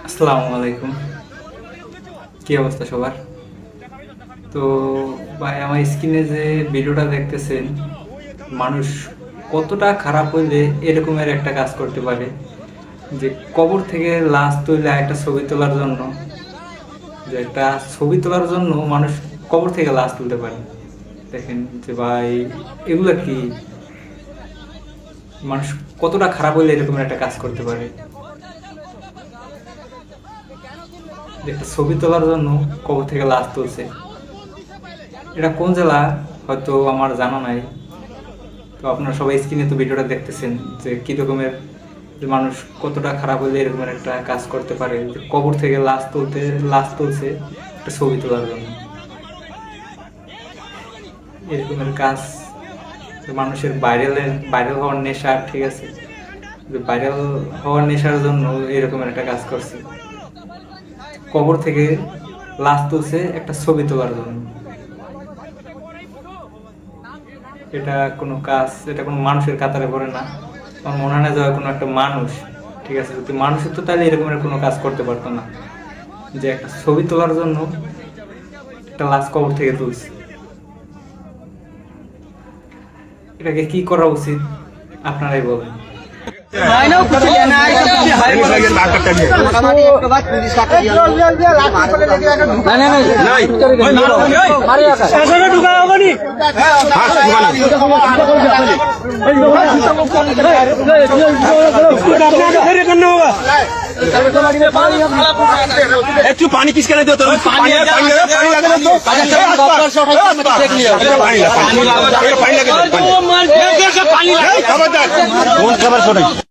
আসসালামু আলাইকুম। কি অবস্থা সবার? তো ভাই, আমার স্ক্রিনে যে ভিডিওটা দেখতেছেন, মানুষ কতটা খারাপ হইলে এরকমের একটা কাজ করতে পারে যে কবর থেকে লাশ তুলে একটা ছবি তোলার জন্য, মানুষ কবর থেকে লাশ তুলতে পারে। দেখেন যে ভাই, এগুলা কি, মানুষ কতটা খারাপ হইলে এরকমের একটা কাজ করতে পারে। যে একটা ছবি তোলার জন্য কবর থেকে লাশ তুলছে। এটা কোন জেলা হয়তো আমার জানা নাই। তো আপনারা সবাই স্ক্রিনে তো ভিডিওটা দেখতেছেন যে কি রকমের, যে মানুষ কতটা খারাপ হলে এরকমের একটা কাজ করতে পারে, যে কবর থেকে লাশ তুলছে একটা ছবি তোলার জন্য। এরকমের কাজ মানুষের ভাইরাল হওয়ার নেশা, ঠিক আছে, যে ভাইরাল হওয়ার নেশার জন্য এরকমের একটা কাজ করছে। কবর থেকে লাশ তুলছে একটা ছবি তোলার জন্য। এটা কোনো মানুষের কাতারে পড়ে না। আমার মনে হয় না যে কোনো একটা মানুষ, ঠিক আছে, যদি মানুষের তো তাহলে এরকমের কোনো কাজ করতে পারতো না, যে একটা ছবি তোলার জন্য একটা লাশ কবর থেকে তুলছে। এটাকে কি করা উচিত আপনারাই বলেন। একটু পানি কিসকে দो तो पानी लगे